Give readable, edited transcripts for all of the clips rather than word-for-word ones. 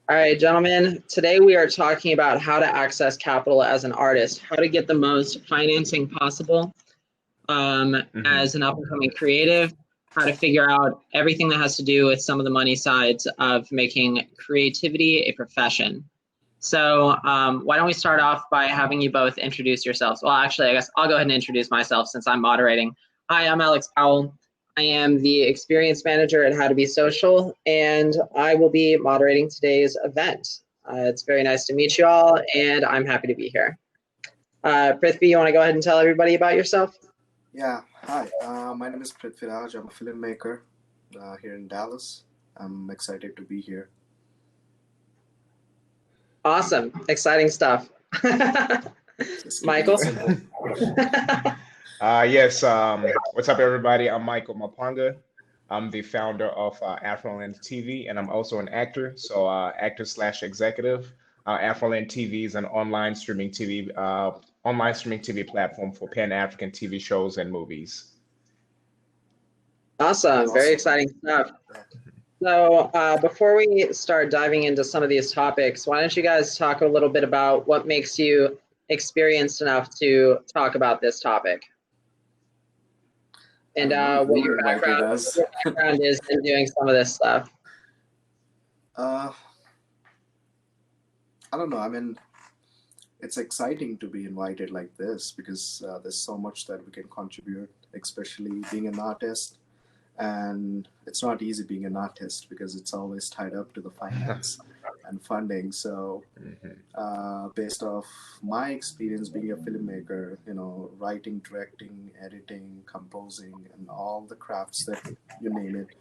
All right, gentlemen, today we are talking about how to access capital as an artist, how to get the most financing possible as an up-and-coming creative, how to figure out everything that has to do with some of the money sides of making creativity a profession. So why don't we start off by having you both introduce yourselves? Well, actually, I guess I'll go ahead and introduce myself since I'm moderating. Hi, I'm Alex Powell. I am the experience manager at How to Be Social, and I will be moderating today's event. It's very nice to meet you all, and I'm happy to be here. Prithvi, you want to go ahead and tell everybody about yourself? Yeah, hi. My name is Prithviraj. I'm a filmmaker here in Dallas. I'm excited to be here. Awesome, exciting stuff. Michael? Yes, what's up, everybody? I'm Michael Mapanga. I'm the founder of Afroland TV, and I'm also an actor, so actor/executive. Afroland TV is an online streaming TV platform for Pan-African TV shows and movies. Awesome, very exciting stuff. So before we start diving into some of these topics, why don't you guys talk a little bit about what makes you experienced enough to talk about this topic? And what your background is in doing some of this stuff. I don't know. I mean, it's exciting to be invited like this because there's so much that we can contribute, especially being an artist. And it's not easy being an artist because it's always tied up to the finance and funding. So based off my experience being a filmmaker, you know, writing, directing, editing, composing, and all the crafts that you name it,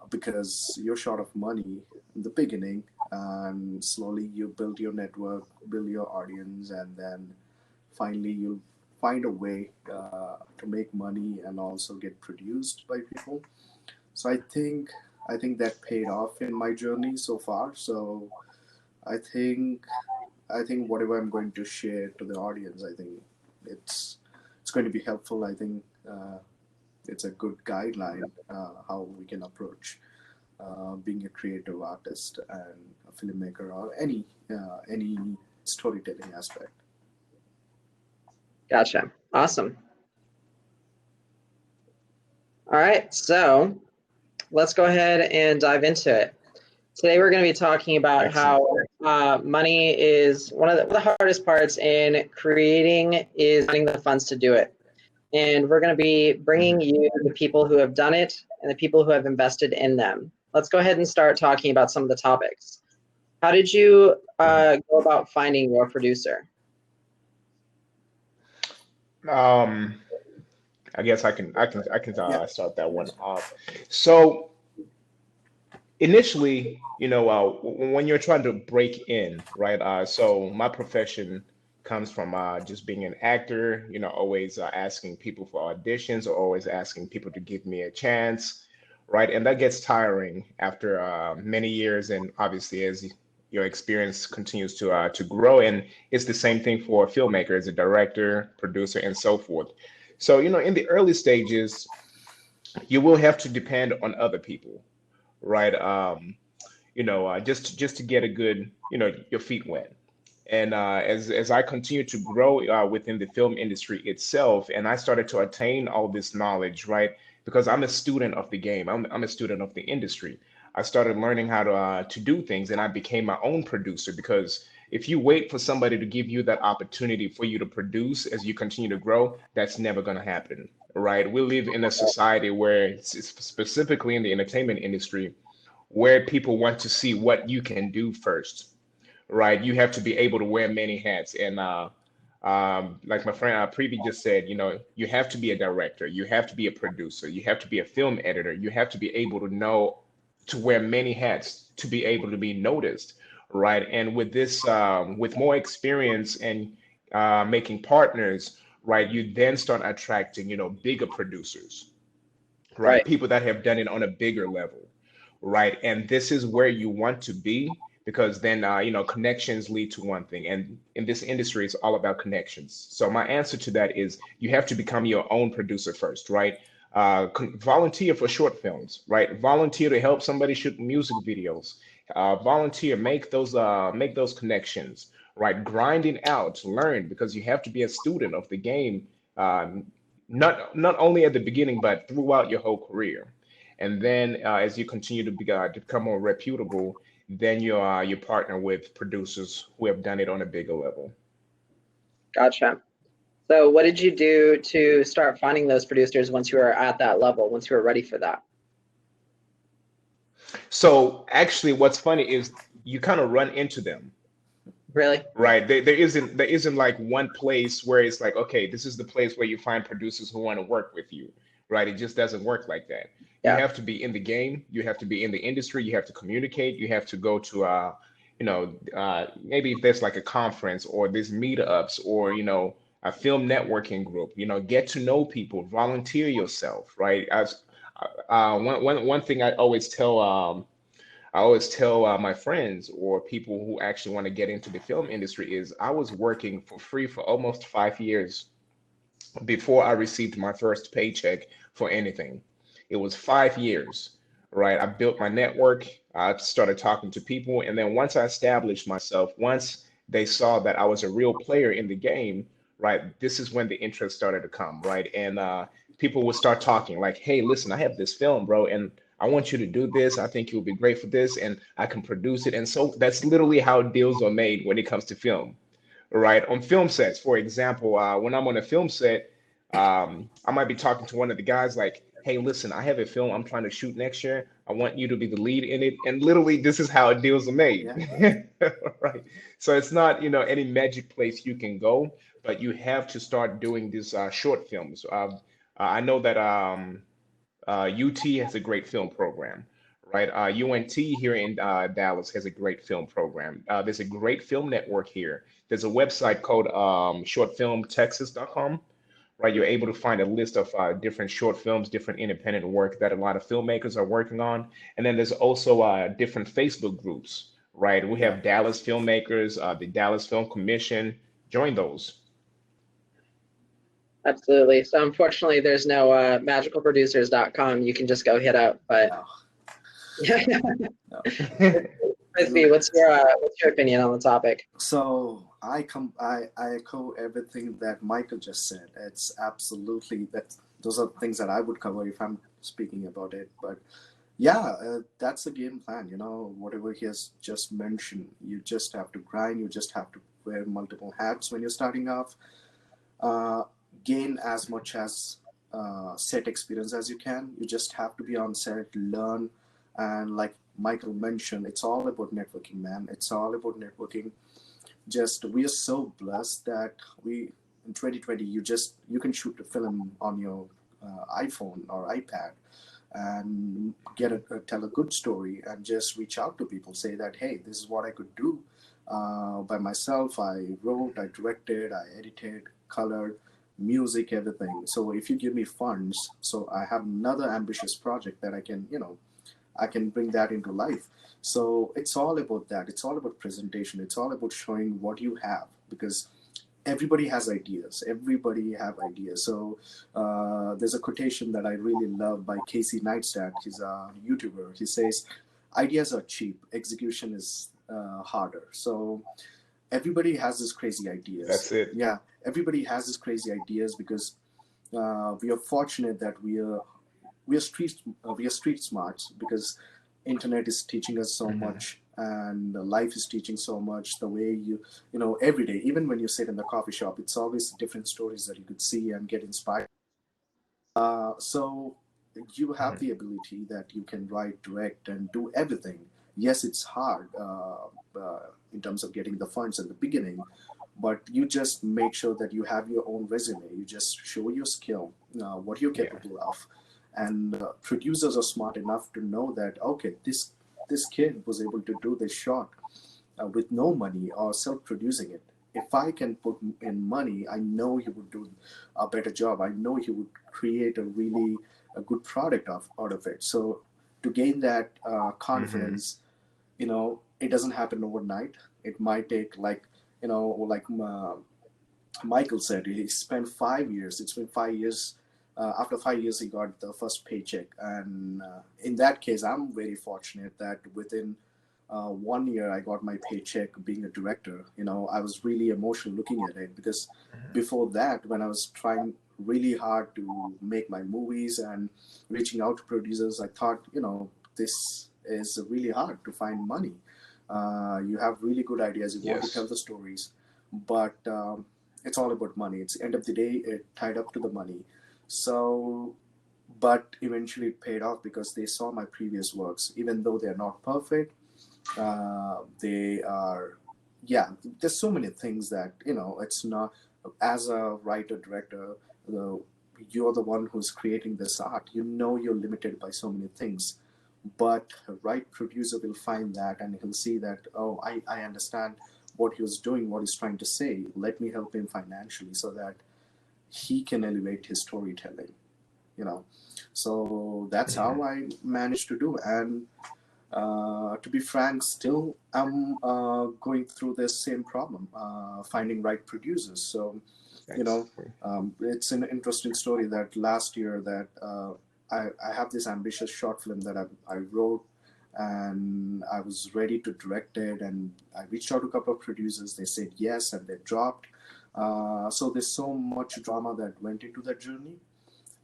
because you're short of money in the beginning, and slowly you build your network, build your audience, and then finally you'll find a way to make money and also get produced by people. So I think that paid off in my journey so far. So I think whatever I'm going to share to the audience, I think it's going to be helpful. I think it's a good guideline how we can approach being a creative artist and a filmmaker or any storytelling aspect. Gotcha. Awesome. All right, so let's go ahead and dive into it. Today we're going to be talking about how money is one of the hardest parts in creating is finding the funds to do it. And we're going to be bringing you the people who have done it and the people who have invested in them. Let's go ahead and start talking about some of the topics. How did you go about finding your producer? I guess I can start that one off. So initially, you know, when you're trying to break in, right? So my profession comes from just being an actor, you know, always asking people for auditions or always asking people to give me a chance, right? And that gets tiring after many years, and obviously as your experience continues to grow. And it's the same thing for a filmmaker, as a director, producer, and so forth. So, you know, in the early stages, you will have to depend on other people, right? You know, just to get a good, you know, your feet wet. And as I continue to grow within the film industry itself, and I started to attain all this knowledge, right? Because I'm a student of the game. I'm a student of the industry. I started learning how to do things, and I became my own producer. Because if you wait for somebody to give you that opportunity for you to produce as you continue to grow, that's never going to happen, right? We live in a society where, specifically in the entertainment industry, where people want to see what you can do first, right? You have to be able to wear many hats. And like my friend Previ just said, you know, you have to be a director, you have to be a producer, you have to be a film editor, you have to be able to know to wear many hats to be able to be noticed, right? And with this, with more experience and making partners, right, you then start attracting, you know, bigger producers, right? People that have done it on a bigger level, right? And this is where you want to be, because then you know, connections lead to one thing, and in this industry it's all about connections. So my answer to that is you have to become your own producer first, right? Volunteer for short films, right? Volunteer to help somebody shoot music videos, volunteer, make those connections, right? Grinding out, learn, because you have to be a student of the game, um, not only at the beginning but throughout your whole career. And then as you continue to become more reputable, then you partner with producers who have done it on a bigger level. Gotcha. So what did you do to start finding those producers once you were at that level, once you were ready for that? So actually, what's funny is you kind of run into them. Really? Right. There isn't like one place where it's like, okay, this is the place where you find producers who want to work with you. Right. It just doesn't work like that. You Yeah. have to be in the game, you have to be in the industry, you have to communicate, you have to go to maybe if there's like a conference or there's meetups or a film networking group, get to know people, volunteer yourself, right? As one thing I always tell my friends or people who actually want to get into the film industry is I was working for free for almost 5 years before I received my first paycheck for anything. It was 5 years, right? I built my network, I started talking to people, and then once I established myself, once they saw that I was a real player in the game, right? This is when the interest started to come, right? And people would start talking like, "Hey, listen, I have this film, bro, and I want you to do this. I think you'll be great for this, and I can produce it." And so that's literally how deals are made when it comes to film, right? On film sets, for example, when I'm on a film set, I might be talking to one of the guys like, "Hey, listen, I have a film I'm trying to shoot next year. I want you to be the lead in it." And literally, this is how deals are made, Yeah. right? So it's not, any magic place you can go, but you have to start doing these short films. I know that UT has a great film program, right? UNT here in Dallas has a great film program. There's a great film network here. There's a website called shortfilmtexas.com, right? You're able to find a list of different short films, different independent work that a lot of filmmakers are working on. And then there's also different Facebook groups, right? We Yeah. have Dallas filmmakers, the Dallas Film Commission. Join those. Absolutely. So unfortunately, there's no magicalproducers.com you can just go hit up. But No. yeah, No. Prithvi, what's your opinion on the topic? So I echo everything that Michael just said. It's absolutely that those are things that I would cover if I'm speaking about it. But yeah, that's the game plan. Whatever he has just mentioned, you just have to grind. You just have to wear multiple hats when you're starting off. Uh, Gain as much as set experience as you can. You just have to be on set, learn, and like Michael mentioned, it's all about networking, man. It's all about networking. Just we are so blessed that we in 2020 you can shoot a film on your iPhone or iPad and tell a good story and just reach out to people, say that, hey, this is what I could do by myself. I wrote, I directed, I edited, colored, music, everything. So if you give me funds, so I have another ambitious project that I can bring that into life. So it's all about that. It's all about presentation. It's all about showing what you have, because everybody has ideas. Everybody have ideas. So there's a quotation that I really love by Casey Neistat. He's a YouTuber. He says, "Ideas are cheap. Execution is harder." So everybody has these crazy ideas. That's it. Yeah, everybody has these crazy ideas because we are fortunate that we are street smarts, because internet is teaching us so Mhm. much, and life is teaching so much. The way every day, even when you sit in the coffee shop, it's always different stories that you could see and get inspired. So you have Mhm. the ability that you can write, direct, and do everything. Yes, it's hard in terms of getting the funds at the beginning, but you just make sure that you have your own resume. You just show your skill, what you're Yeah. capable of, and producers are smart enough to know that, okay, this kid was able to do this shot with no money or self-producing it. If I can put in money, I know he would do a better job. I know he would create a good product out of it. So to gain that Mhm. confidence, it doesn't happen overnight. It might take like Michael said, he spent 5 years. It's been 5 years. After 5 years, he got the first paycheck. And in that case, I'm very fortunate that within one year I got my paycheck being a director. I was really emotional looking at it, because before that, when I was trying really hard to make my movies and reaching out to producers, I thought, this is really hard to find money. You have really good ideas, you want to tell Yes. the stories, but it's all about money. It's the end of the day, it tied up to the money. So, but eventually it paid off, because they saw my previous works, even though they're not perfect. They are, yeah, there's so many things that, it's not, as a writer director, the, you're the one who's creating this art, you're limited by so many things. But a right producer will find that, and he'll see that, oh, I understand what he was doing, what he's trying to say, let me help him financially so that he can elevate his storytelling. you know so that's Mhm. how I managed to do. And to be frank, still I'm going through this same problem, finding right producers. So you know Exactly. it's an interesting story that last year that I have this ambitious short film that I wrote, and I was ready to direct it, and I reached out to a couple of producers. They said yes, and they dropped. So there's so much drama that went into that journey.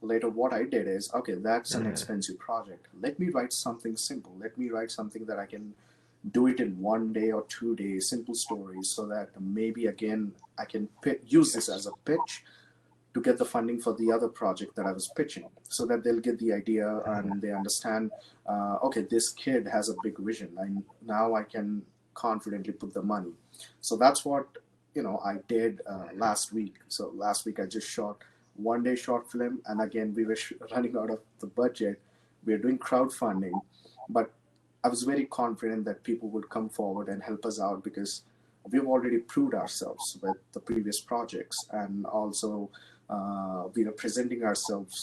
Later, what I did is, okay, that's an Mhm. expensive project. Let me write something simple. Let me write something that I can do it in 1 day or 2 days, simple stories, so that maybe again I can use this Yes. as a pitch to get the funding for the other project that I was pitching, so that they'll get the idea Mhm. and they understand, okay, this kid has a big vision. Now I can confidently put the money. So that's what I did last week. So last week I just shot 1 day short film, and again we were running out of the budget. We are doing crowdfunding, but I was very confident that people would come forward and help us out, because we've already proved ourselves with the previous projects, and also we were presenting ourselves,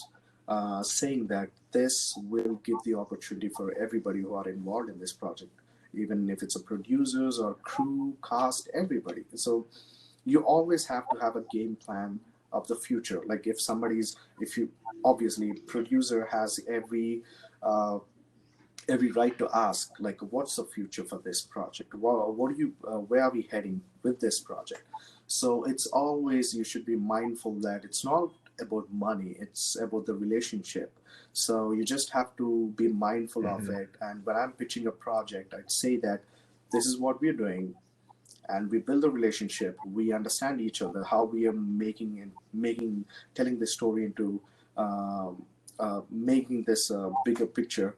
saying that this will give the opportunity for everybody who are involved in this project, even if it's a producers or crew, cast, everybody. So you always have to have a game plan of the future. Like if you obviously producer has every right to ask, like, what's the future for this project, what do you where are we heading with this project. So it's always, you should be mindful that it's not about money, it's about the relationship. So you just have to be mindful of Mhm. it. And when I'm pitching a project, I'd say that this is what we're doing, and we build a relationship, we understand each other, how we are telling this story into making this bigger picture,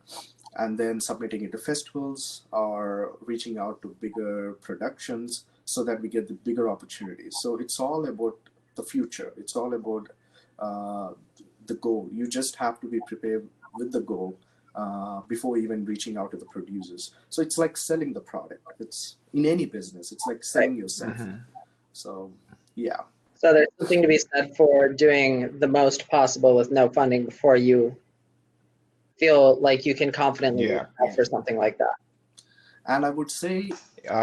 and then submitting it to festivals or reaching out to bigger productions, so that we get the bigger opportunities. So it's all about the future. It's all about uh, the goal. You just have to be prepared with the goal before even reaching out to the producers. So it's like selling the product. It's in any business, it's like Right. selling yourself. Mhm. So yeah. So there's something to be said for doing the most possible with no funding before you feel like you can confidently reach Yeah. out for something like that. And I would say,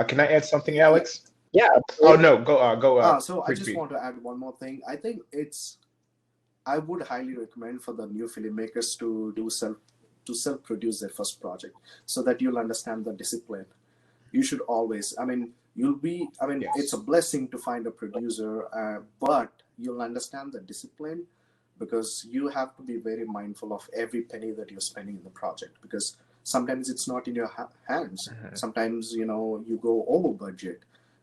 Can I add something, yeah. Alex? Yeah, Oh absolutely. no, go So I just Prithvi. want to add one more thing. I would highly recommend for the new filmmakers to self produce their first project, so that you'll understand the discipline. You should always, it's a Yes. blessing to find a producer, but you'll understand the discipline, because you have to be very mindful of every penny that you're spending in the project, because sometimes it's not in your hands. Mhm. Sometimes you go over budget,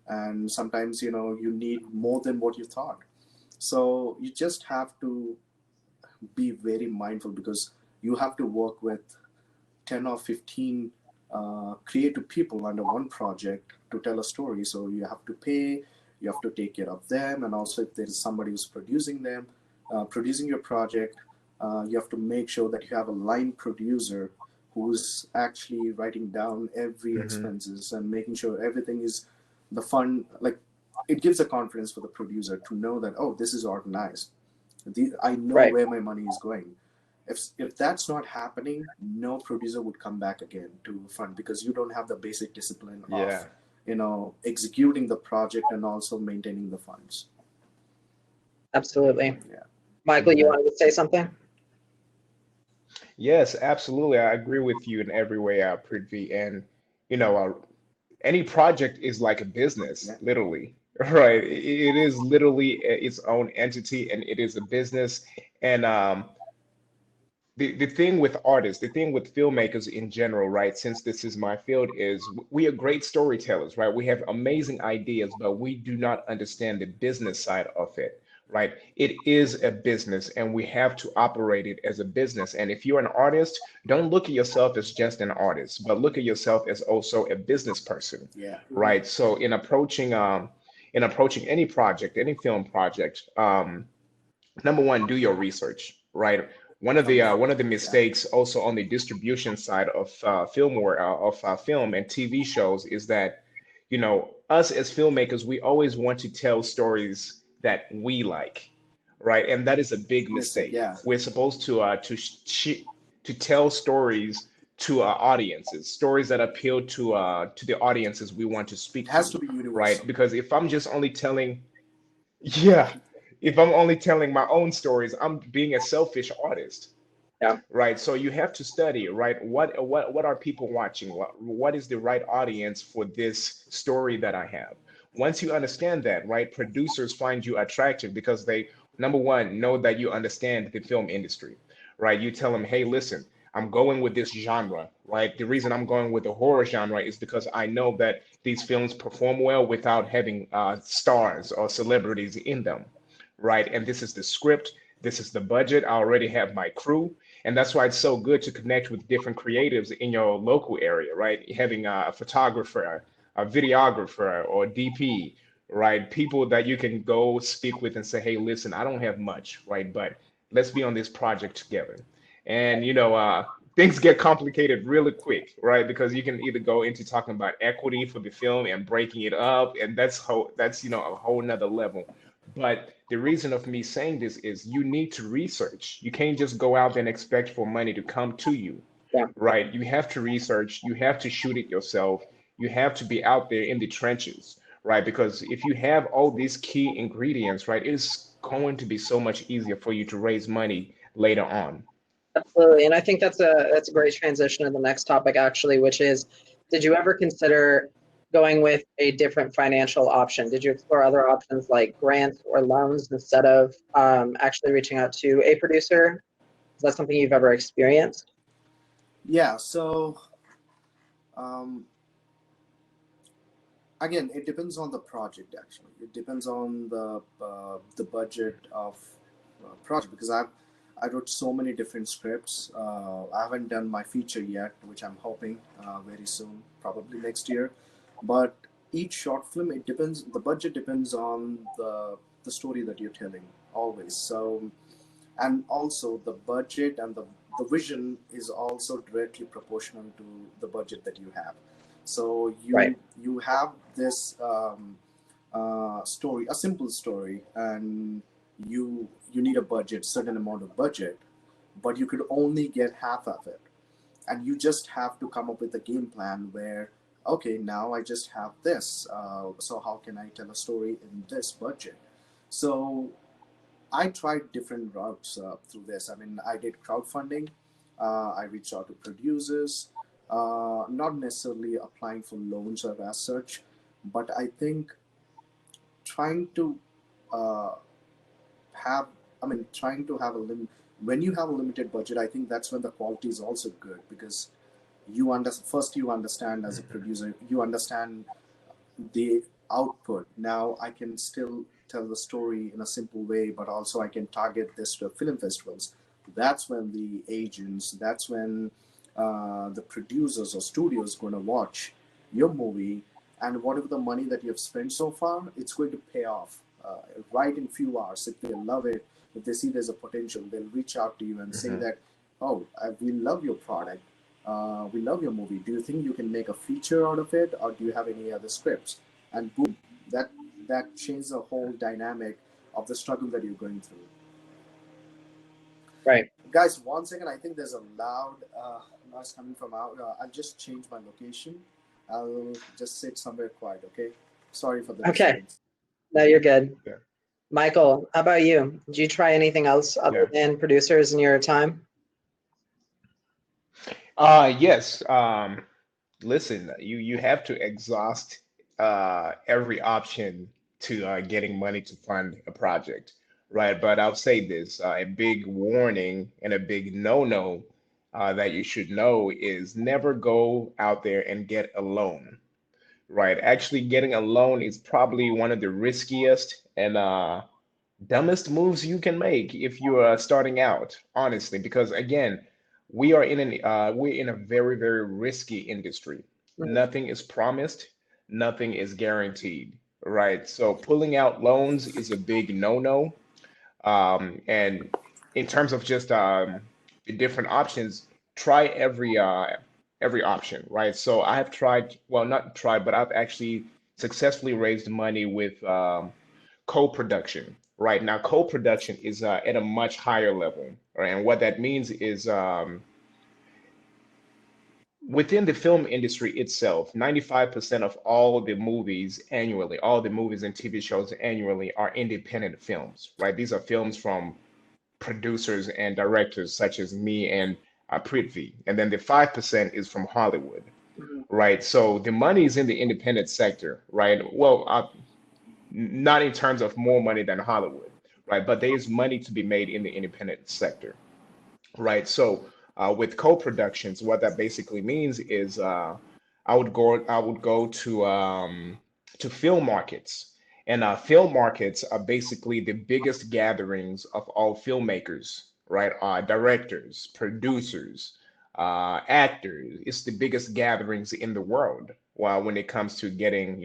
and sometimes you need more than what you thought. So you just have to be very mindful, because you have to work with 10 or 15 creative people under one project to tell a story. So you have to pay, you have to take care of them, and also if there is somebody who's producing your project, you have to make sure that you have a line producer who's actually writing down every Mhm. expenses and making sure everything is the fund. Like, it gives a confidence for the producer to know that, oh, this is organized. I know Right. where my money is going. If that's not happening, no producer would come back again to fund, because you don't have the basic discipline of Yeah. executing the project and also maintaining the funds. Absolutely. Yeah. Michael, you Mhm. wanted to say something? Yes, absolutely. I agree with you in every way, Prithvi. And any project is like a business, Yeah. literally, right? It is literally its own entity, and it is a business. And the thing with artists, the thing with filmmakers in general, right? Since this is my field, is we are great storytellers, right? We have amazing ideas, but we do not understand the business side of it, right? It is a business, and we have to operate it as a business. And if you're an artist, don't look at yourself as just an artist, but look at yourself as also a business person, Yeah. right? So in approaching any project, any film project, number one, do your research, right? One of the Yeah. mistakes also on the distribution side of film and TV shows is that, us as filmmakers, we always want to tell stories that we like, right? And that is a big Listen, mistake. yeah. We're supposed to tell stories to our audiences, stories that appeal to the audiences we want to It speak has to, to be right? universal. Because if I'm just only telling yeah, if I'm only telling my own stories, I'm being a selfish artist, Yeah. right? So you have to study, right? What are people watching? What is the right audience for this story that I have? Once you understand that, right, producers find you attractive because they, number one, know that you understand the film industry, right? You tell them, hey, listen, I'm going with this genre, right? The reason I'm going with the horror genre is because I know that these films perform well without having stars or celebrities in them, right? And this is the script, this is the budget. I already have my crew, and that's why it's so good to connect with different creatives in your local area, right? Having a photographer, a videographer, or DP, right? People that you can go speak with and say, hey, listen, I don't have much, right? But let's be on this project together. And, things get complicated really quick, right? Because you can either go into talking about equity for the film and breaking it up, and that's a whole nother level. But the reason of me saying this is you need to research. You can't just go out and expect for money to come to you, Yeah. right? You have to research, you have to shoot it yourself, you have to be out there in the trenches, right? Because if you have all these key ingredients, right, it's going to be so much easier for you to raise money later on. Absolutely. And I think that's a great transition to the next topic actually, which is, did you ever consider going with a different financial option? Did you explore other options like grants or loans instead of actually reaching out to a producer? Is that something you've ever experienced? Yeah. So um, again, it depends on the project. Actually, it depends on the budget of project, because I wrote so many different scripts. I haven't done my feature yet, which I'm hoping very soon, probably next year. But each short film, it depends. The budget depends on the story that you're telling always. So, and also the budget and the vision is also directly proportional to the budget that you have. So Right. you have this story, a simple story, and you need a budget, certain amount of budget, but you could only get half of it, and you just have to come up with a game plan where, okay, now I just have this, so how can I tell a story in this budget? So I tried different routes through this. I mean, I did crowdfunding. I reached out to producers, not necessarily applying for loans or as such, but I think trying to uh, have, I mean, trying to have a limit. When you have a limited budget, I think that's when the quality is also good, because first you understand as a producer, you understand the output. Now I can still tell the story in a simple way, but also I can target this to film festivals. That's when the agents, that's when the producers or studios going to watch your movie, and whatever the money that you've spent so far, it's going to pay off right in few hours. If they love it, if they see there's a potential, they'll reach out to you and say Mhm. that, oh, we love your product, we love your movie. Do you think you can make a feature out of it, or do you have any other scripts? And boom, that that changes the whole dynamic of the struggle that you're going through. Right. Guys, 1 second. I think there's a loud noise coming from out. I'll just change my location. I'll just sit somewhere quiet. Okay. Sorry for the Okay. disturbance. No, you're good. Yeah. Michael, how about you? Did you try anything else other Yeah. than producers in your time? Yes. listen, you have to exhaust every option to getting money to fund a project, right? But I'll say this, a big warning and a big no-no that you should know is never go out there and get a loan, right? Actually, getting a loan is probably one of the riskiest and dumbest moves you can make if you are starting out, honestly, because again, we're in a very, very risky industry. Right. Nothing is promised, nothing is guaranteed, right? So pulling out loans is a big no-no. And in terms of just the different options, try every option, right? So I have tried, well, not tried, but I've actually successfully raised money with co-production. Right now, co-production is at a much higher level, right? And what that means is within the film industry itself, 95% of all the movies annually, all the movies and TV shows annually are independent films, right? These are films from producers and directors such as me and Prithvi. And then the 5% is from Hollywood, Mhm. right? So the money is in the independent sector, right? Well, not in terms of more money than Hollywood, right? But there is money to be made in the independent sector, right? So with co-productions, what that basically means is I would go to film markets, and film markets are basically the biggest gatherings of all filmmakers, right? Directors, producers, actors. It's the biggest gatherings in the world. While when it comes to getting,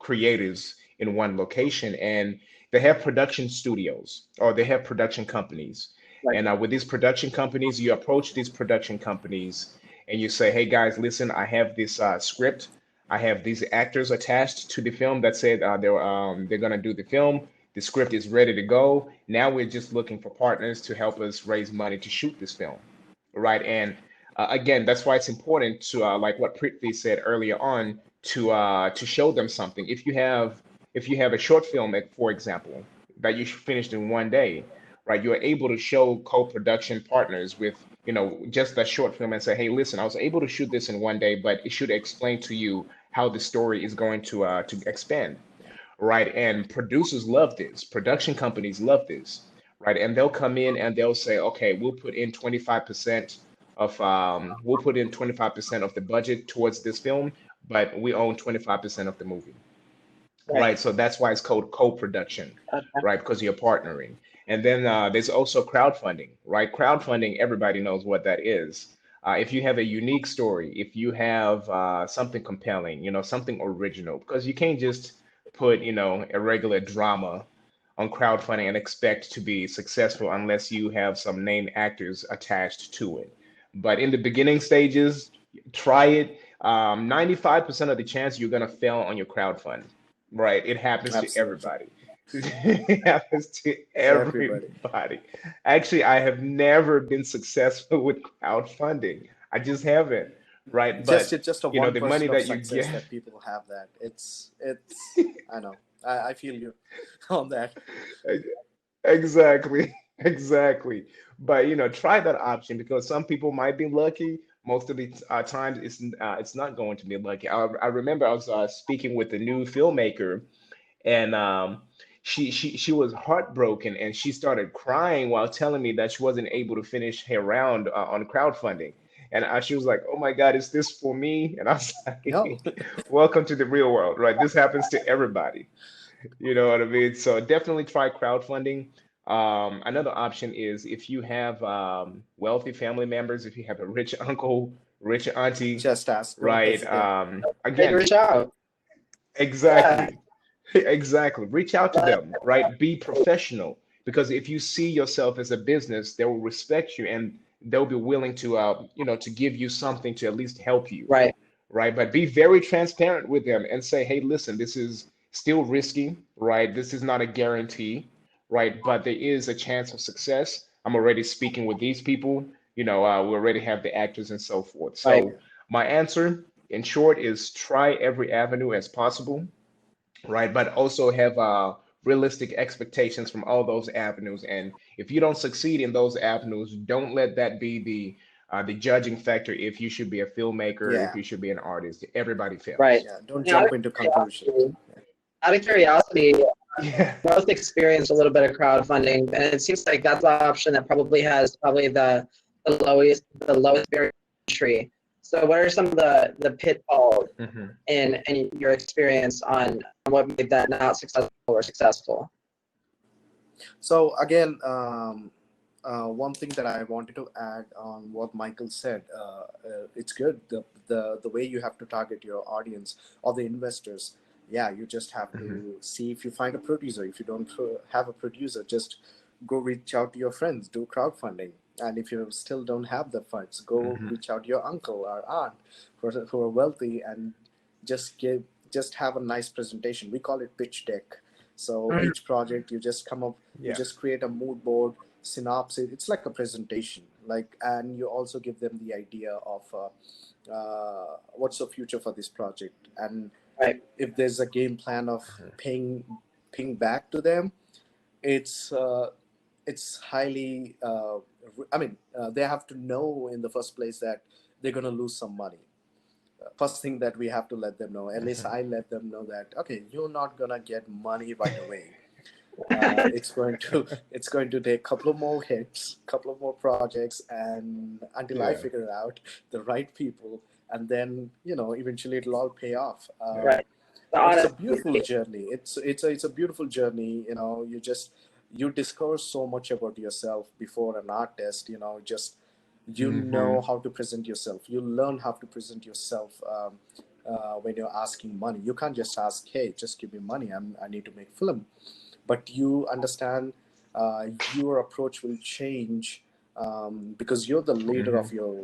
creators in one location, and they have production studios or they have production companies. Right. And with these production companies, you approach these production companies and you say, "Hey guys, listen, I have this script. I have these actors attached to the film that said they're gonna do the film. The script is ready to go. Now we're just looking for partners to help us raise money to shoot this film, right?" And again, that's why it's important to like what Prithvi said earlier on to show them something. If you have a short film, for example, that you finished in one day, right? You're able to show co-production partners with just that short film and say, "Hey, listen, I was able to shoot this in one day, but it should explain to you how the story is going to expand." Right? And producers love this, production companies love this, right? And they'll come in and they'll say, "Okay, we'll put in 25% of the budget towards this film, but we own 25% of the movie." Right. Right. So that's why it's called co-production, Okay. right? Because you're partnering. And then there's also crowdfunding, right? Crowdfunding, everybody knows what that is. If you have a unique story, if you have something compelling, something original, because you can't just put, a regular drama on crowdfunding and expect to be successful unless you have some named actors attached to it. But in the beginning stages, try it. 95% of the chance you're gonna fail on your crowdfund. Right. It happens to Absolutely. everybody. It happens to Everybody. everybody. Actually, I have never been successful with crowdfunding. I just haven't. Right. Just But it's just a the money 1% of that you success get, that people have that. It's I know. I feel you on that. exactly, exactly. But try that option because some people might be lucky. Most of the times, it's not going to be lucky. I remember I was speaking with a new filmmaker, and she was heartbroken and she started crying while telling me that she wasn't able to finish her round on crowdfunding. And she was like, "Oh my God, is this for me?" And I was No. like, "Welcome to the real world, right? This happens to everybody." You know what I mean? So definitely try crowdfunding. Another option is if you have wealthy family members, if you have a rich uncle, rich auntie, Just ask. Don't right? hesitate. Hey, Again, reach out. Yeah. exactly. Exactly. Reach out to them, right? Be professional because if you see yourself as a business, they will respect you and they'll be willing to give you something to at least help you, Right. right? But be very transparent with them and say, "Hey, listen, this is still risky, right? This is not a guarantee, right? But there is a chance of success. I'm already speaking with these people, we already have the actors and so forth." Right. So my answer in short is try every avenue as possible, right? But also have realistic expectations from all those avenues. And if you don't succeed in those avenues, don't let that be the judging factor, if you should be a filmmaker, if Yeah, you should be an artist. Everybody Right. fails. yeah. Don't Now, jump into conclusions. out of curiosity, Yeah. both experienced a little bit of crowdfunding, and it seems like that's the option that probably has the lowest barrier to entry. So, what are some of the pitfalls Hmm. in your experience on what made that not successful or successful? So again, one thing that I wanted to add on what Michael said, it's good the way you have to target your audience or the investors. Yeah, you just have Hmm. to see if you find a producer. If you don't have a producer, just go reach out to your friends, do crowdfunding. And if you still don't have the funds, go Hmm. reach out to your uncle or aunt who are wealthy and just have a nice presentation. We call it pitch deck. So Mhm. each project you just come up, you Yeah. just create a mood board, synopsis. It's like a presentation, like, and you also give them the idea of what's the future for this project, and Right. if there's a game plan of Mhm. paying back to them. It's highly. I mean, they have to know in the first place that they're gonna lose some money. First thing that we have to let them know. At least Mhm. I let them know that okay, you're not gonna get money right away. It's going to take a couple of more hits, couple of more projects, and until I Yeah. figure out the right people, and then eventually it'll all pay off. Yeah. Right. The But it's a honesty. beautiful journey. It's a beautiful journey. You discover so much about yourself before an artist. Just Hmm. how to present yourself. You learn how to present yourself. When you're asking money, you can't just ask, "Hey, just give me money. I need to make film." But you understand your approach will change because you're the leader Hmm. of your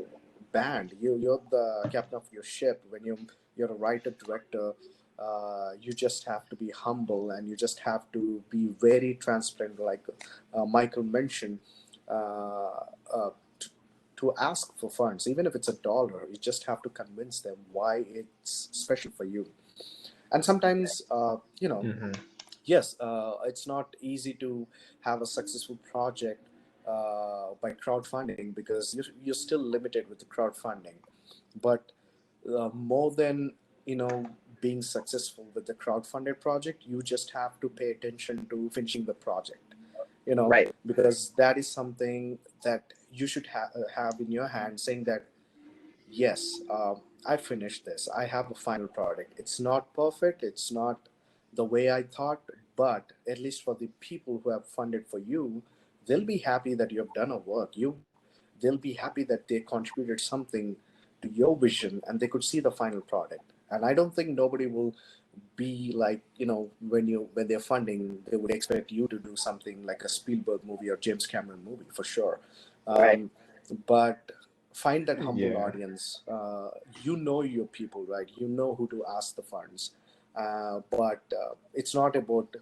band. You're the captain of your ship. When you're a writer director, you just have to be humble and you just have to be very transparent, like Michael mentioned. Uh, uh, to ask for funds, even if it's $1, you just have to convince them why it's special for you. And sometimes, Hmm. yes, it's not easy to have a successful project by crowdfunding because you're still limited with the crowdfunding. But more than being successful with the crowdfunded project, you just have to pay attention to finishing the project. Right. Because that is something that you should have in your hand, saying that yes, I finished this. I have a final product. It's not perfect. It's not the way I thought, but at least for the people who have funded for you, they'll be happy that you have done a work. They'll be happy that they contributed something to your vision, and they could see the final product. And I don't think nobody will be like when they're funding, they would expect you to do something like a Spielberg movie or James Cameron movie for sure. Right. But find that humble Yeah. audience. You know your people, right? You know who to ask the funds. But it's not about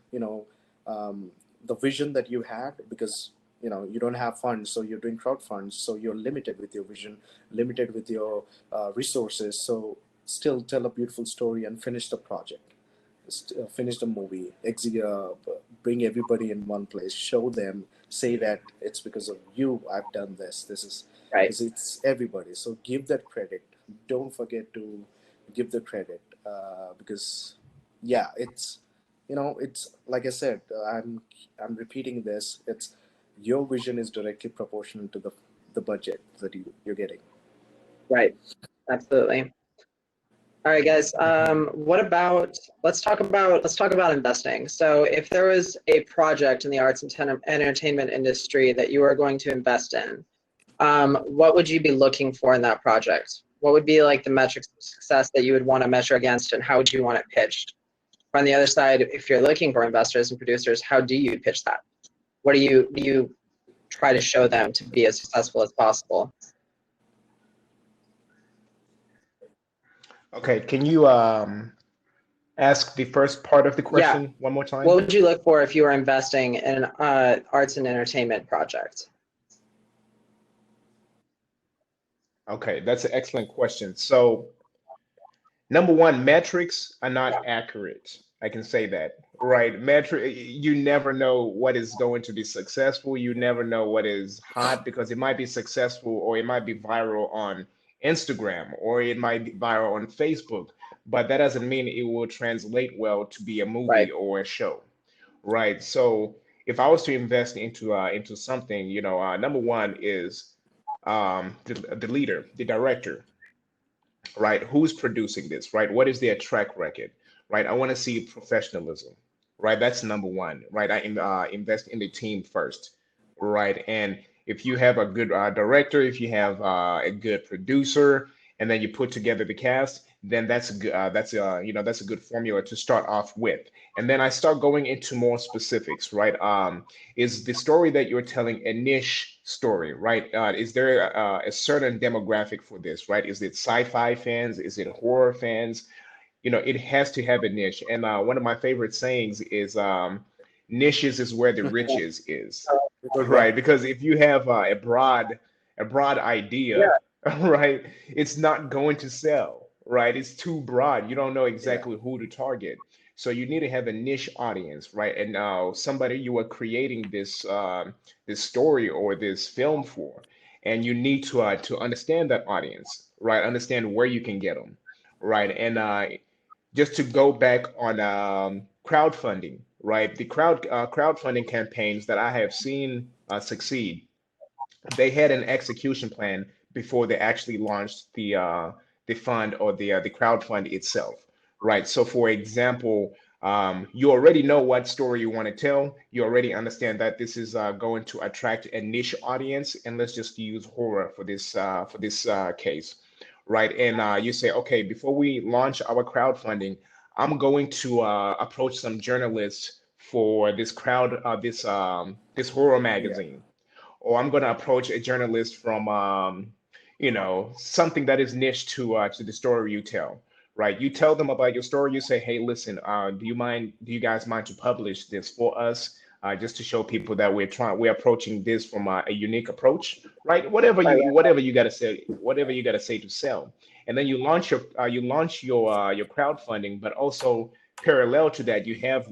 the vision that you had, because you don't have funds, so you're doing crowd funds, so you're limited with your vision, limited with your resources. So still tell a beautiful story and finish the project, finish the movie, bring everybody in one place, show them, say that it's because of you I've done this. This is Right. because it's everybody. So give that credit. Don't forget to give the credit because yeah, it's like I said. I'm repeating this. It's your vision is directly proportional to the budget that you're getting. Right. Absolutely. All right, guys. Hmm. What about let's talk about investing. So, if there was a project in the arts and entertainment industry that you were going to invest in, what would you be looking for in that project? What would be like the metrics of success that you would want to measure against, and how would you want it pitched? On the other side, if you're looking for investors and producers, how do you pitch that? What do you try to show them to be as successful as possible? Okay. Can you ask the first part of the Yeah. question one more What time? would you look for if you were investing in an arts and entertainment project? Okay, that's an excellent question. So, number one, metrics are not accurate I can say that. Right. Metro, you never know what is going to be successful. You never know what is hot because it might be successful or it might be viral on Instagram or it might be viral on Facebook, but that doesn't mean it will translate well to be a movie Right. or a show. Right. So if I was to invest into something, number one is the leader, the director, right? Who's producing this, right? What is their track record, right? I want to see professionalism, right? That's number one, right? Invest in the team first, right? And if you have a good director, if you have a good producer, and then you put together the cast, then that's a good, that's a good formula to start off with. And then I start going into more specifics, right? Is the story that you're telling a niche story, right? Is there a certain demographic for this, right? Is it sci-fi fans? Is it horror fans? It has to have a niche. And one of my favorite sayings is niches is where the riches is, Yeah. right? Because if you have a broad idea, Yeah. right, it's not going to sell, right? It's too broad. You don't know Yeah. exactly who to target. So you need to have a niche audience, right? And now somebody you are creating this story or this film for, and you need to understand that audience, right? Understand where you can get them, right? And just to go back on crowdfunding, right? The crowdfunding campaigns that I have seen succeed, they had an execution plan before they actually launched the fund or the crowdfund itself, right? So, for example, you already know what story you want to tell. You already understand that this is going to attract a niche audience, and let's just use horror for this case, right? And you say, okay, before we launch our crowdfunding, I'm going to approach some journalists for this horror Yeah. magazine, or I'm going to approach a journalist from something that is niche to the story you tell. Right? You tell them about your story. You say, "Hey, listen, do you guys mind to publish this for us, just to show people that we're approaching this from a unique approach, right? Whatever Right. you got to say, whatever you got to say to sell, and then you launch your crowdfunding, but also parallel to that, you have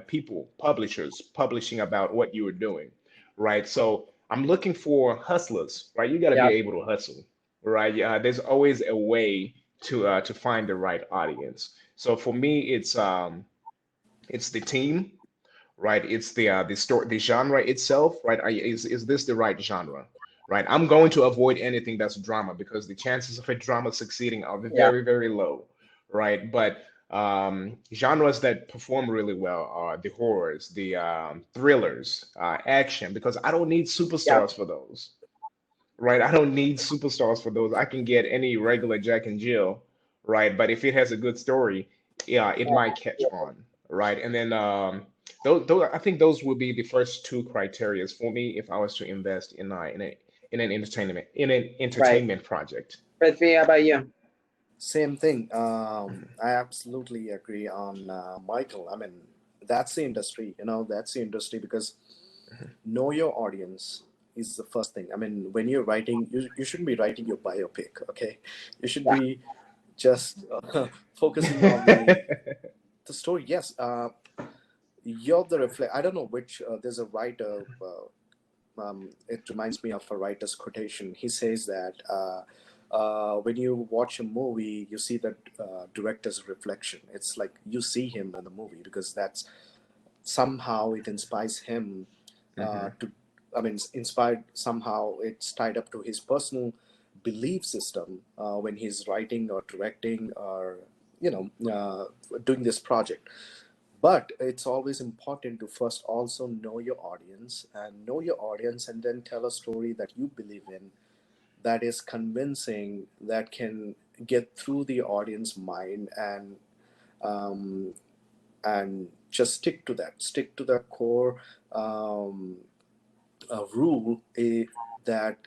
people, publishers, publishing about what you are doing, right? So I'm looking for hustlers, right? You got to be Yeah. able to hustle, right? Yeah, there's always a way to find the right audience. So for me, it's the team, right? It's the story, the genre itself, right? Is this the right genre, right? I'm going to avoid anything that's drama because the chances of a drama succeeding are Yeah. very, very low, right? But genres that perform really well are the horrors, the thrillers, action, because I don't need Yeah. superstars for those, right? I don't need superstars for those. I can get any regular Jack and Jill, right? But if it has a good story, yeah, it might catch on, right? And then those I think those would be the first two criterias for me if I was to invest in an Right. entertainment project. Prithvi, how about you? Same thing. I absolutely agree on Michael. I mean, that's the industry, that's the industry because Mhm. know your audience is the first thing. I mean, when you're writing, you shouldn't be writing your biopic, okay? You should Yeah. be just focusing on the story. Yes, you're the reflect. I don't know which, there's a writer, it reminds me of a writer's quotation. He says that when you watch a movie, you see the director's reflection. It's like you see him in the movie because that's somehow it inspires him Mhm. to. I mean, inspired somehow. It's tied up to his personal belief system when he's writing or directing or doing this project. But it's always important to first also know your audience and then tell a story that you believe in, that is convincing, that can get through the audience mind, um, and just stick to the core um, rule, that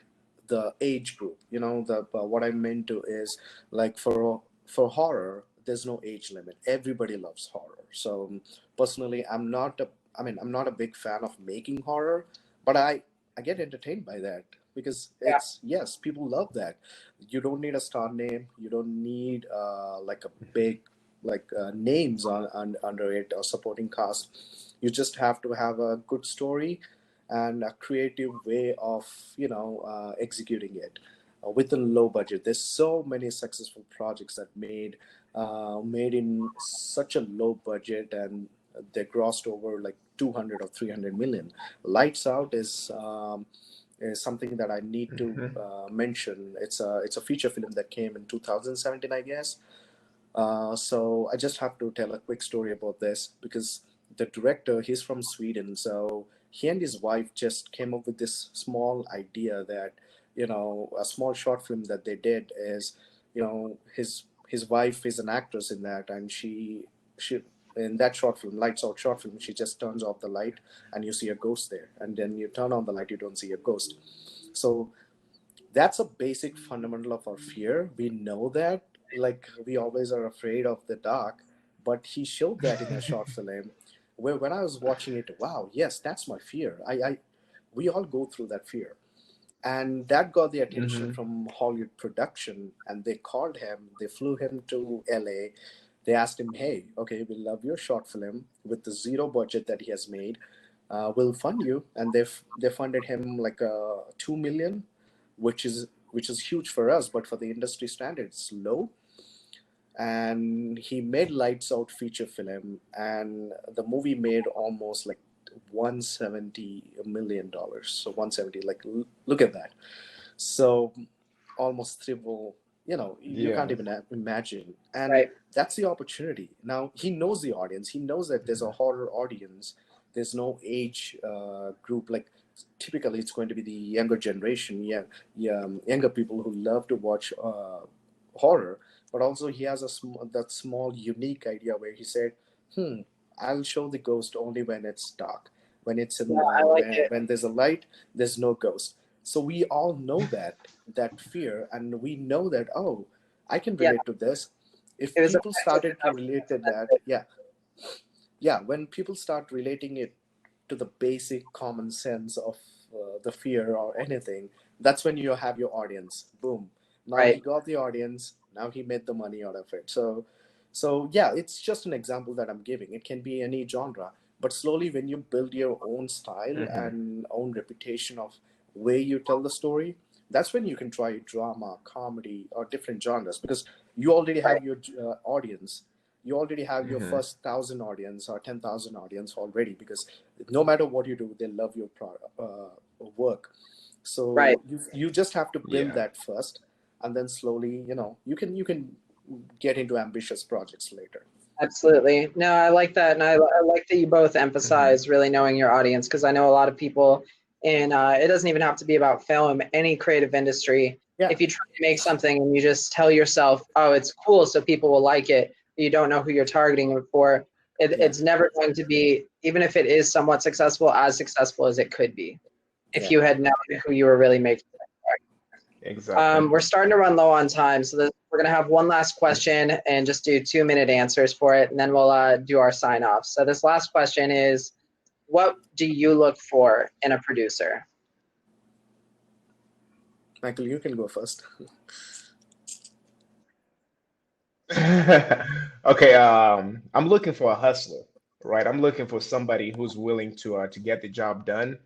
the age group, the what I meant to is, like, for horror, there's no age limit. Everybody loves horror. So personally, I'm not a big fan of making horror, but I get entertained by that because Yeah. it's, yes, people love that. You don't need a star name, you don't need like a big names under it or supporting cast. You just have to have a good story and a creative way of executing it with a low budget. There's so many successful projects that made in such a low budget, and they grossed over like 200 or 300 million. Lights Out is something that I need to Mhm. mention. It's a feature film that came in 2017, I guess. So I just have to tell a quick story about this because the director, he's from Sweden. So he and his wife just came up with this small idea that, a small short film that they did is, his wife is an actress in that, and she in that short film, Lights Out short film, she just turns off the light and you see a ghost there, and then you turn on the light, you don't see a ghost. So that's a basic fundamental of our fear. We know that, like, we always are afraid of the dark, but he showed that in a short film where when I was watching it, wow, yes, that's my fear. We all go through that fear. And that got the attention Mhm. from Hollywood production, and they called him, they flew him to LA. They asked him, hey, okay, we love your short film with the zero budget that he has made. We'll fund you. And they funded him like 2 million, which is huge for us, but for the industry standards, it's low. And he made Lights Out feature film, and the movie made almost like $170 million. So 170, like, look at that. So almost triple. You can't Yeah. even imagine. And Right. that's the opportunity. Now he knows the audience. He knows that there's a horror audience. There's no age group. Like, typically it's going to be the younger generation. Yeah, yeah, younger people who love to watch horror. But also he has that small unique idea where he said, I'll show the ghost only when it's dark. When it's Yeah, in I like it. when there's a light, there's no ghost. So we all know that fear, and we know that, oh, I can Yeah, relate to this. it If was people effective started to enough. relate to that, yeah, yeah, when people start relating it to the basic common sense of the fear or anything, that's when you have your audience. Boom. Now he Right. got the audience. Now he made the money out of it. So yeah, it's just an example that I'm giving. It can be any genre, but slowly when you build your own style Mhm. and own reputation of way you tell the story, that's when you can try drama, comedy, or different genres because you already Right. have your audience. You already have your Mhm. first 1,000 audience or 10,000 audience already because no matter what you do, they love your work. Right. So you just have to build Yeah. that first, and then slowly, you can get into ambitious projects later. Absolutely. No, I like that. And I like that you both Mhm. emphasize really knowing your audience because I know a lot of people, and it doesn't even have to be about film, any creative industry. Yeah, If you try to make something and you just tell yourself, oh, it's cool, so people will like it, but you don't know who you're targeting it for, yeah, it's never going to be, even if it is somewhat successful, as successful as it could be if yeah. you had known who you were really making. Exactly. We're starting to run low on time, so we're going to have one last question and just do 2-minute answers for it, and then we'll do our sign off. So this last question is, what do you look for in a producer? Michael, you can go first. Okay, I'm looking for a hustler, right? I'm looking for somebody who's willing to get the job done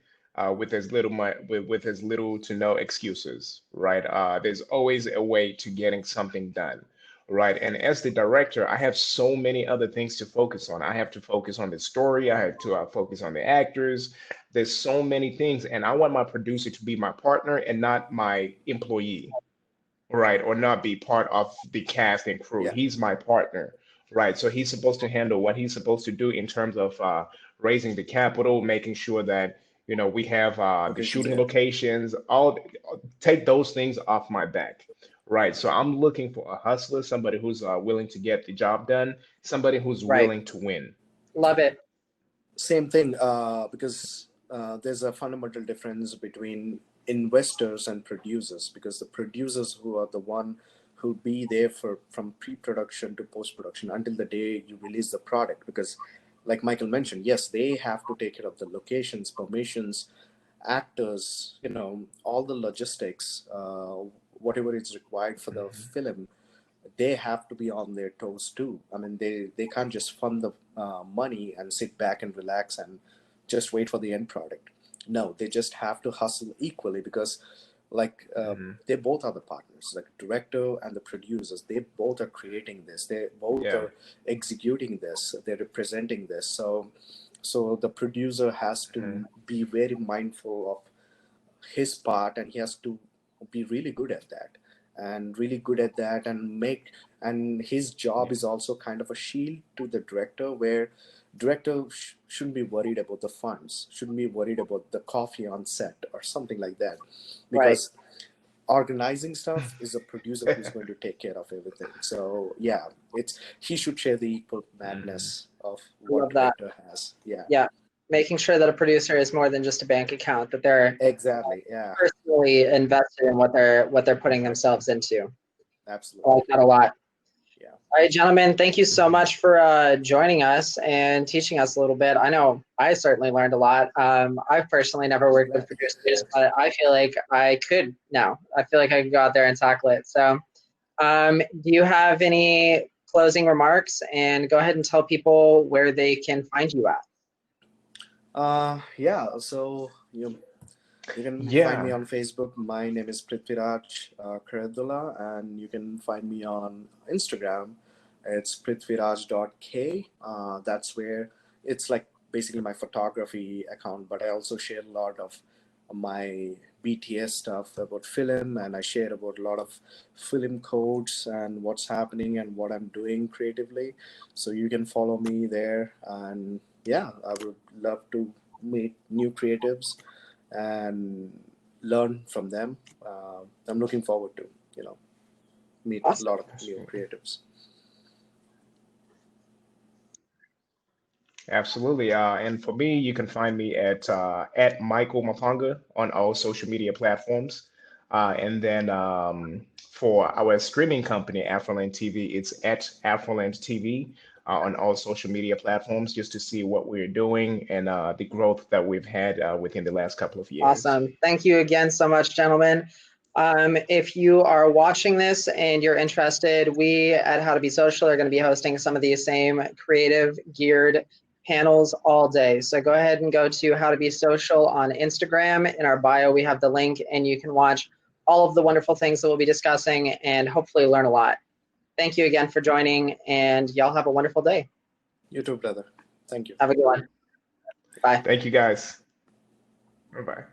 with with as little to no excuses, right? There's always a way to getting something done, right? And as the director, I have so many other things to focus on. I have to focus on the story. I have to focus on the actors. There's so many things, and I want my producer to be my partner and not my employee, right, or not be part of the cast and crew. Yeah, He's my partner, right? So he's supposed to handle what he's supposed to do in terms of raising the capital, making sure that we have the locations. shooting Yeah, locations, all take those things off my back, right? So I'm looking for a hustler, somebody who's willing to get the job done, somebody who's Right. willing to win. Love it. same thing. Because there's a fundamental difference between investors and producers. Because the producers who are the one who'll be there from pre-production to post-production until the day you release the product. Because, like Michael mentioned, yes, they have to take care of the locations, permissions, actors, all the logistics, whatever is required for the Mhm. film. they have to be on their toes too. I mean, they can't just fund the money and sit back and relax and just wait for the end product. No, they just have to hustle equally, because like they both are the partners, like director and the producers. They both are creating this. They both Yeah. are executing this. They're representing this. So the producer has to be very mindful of his part, and he has to be really good at that, and his job is also kind of a shield to the director, where director shouldn't be worried about the funds, shouldn't be worried about the coffee on set or something like that, Right. because organizing stuff is a producer who's going to take care of everything. So yeah, he should share the equal madness of what Love that. director has. Yeah, Yeah. Making sure that a producer is more than just a bank account, that they're exactly. Yeah, personally invested in what they're putting themselves into. I absolutely. like that a lot. Yeah. All right, gentlemen, thank you so much for joining us and teaching us a little bit. I know I certainly learned a lot. I've personally never worked with producers, but I feel like I could now. I feel like I could go out there and tackle it. So do you have any closing remarks? And go ahead and tell people where they can find you at. Yeah, so you can find me on Facebook. My name is Prithviraj Karadula, and you can find me on Instagram. It's prithviraj.k. That's where it's like basically my photography account, but I also share a lot of my BTS stuff about film, and I share about a lot of film codes and what's happening and what I'm doing creatively. So you can follow me there, and yeah, I would love to meet new creatives and learn from them. I'm looking forward to, meet Awesome. a lot of new creatives. Absolutely. And for me, you can find me at Michael Mapanga on all social media platforms. And then for our streaming company, Afroland TV, it's at Afroland TV on all social media platforms, just to see what we're doing and the growth that we've had within the last couple of years. Awesome. Thank you again so much, gentlemen. If you are watching this and you're interested, we at How to Be Social are going to be hosting some of these same creative geared panels all day. So go ahead and go to How to Be Social on Instagram. In our bio, we have the link, and you can watch all of the wonderful things that we'll be discussing and hopefully learn a lot. Thank you again for joining, and y'all have a wonderful day. You too, brother. Thank you. Have a good one. Bye. Thank you, guys. Bye-bye.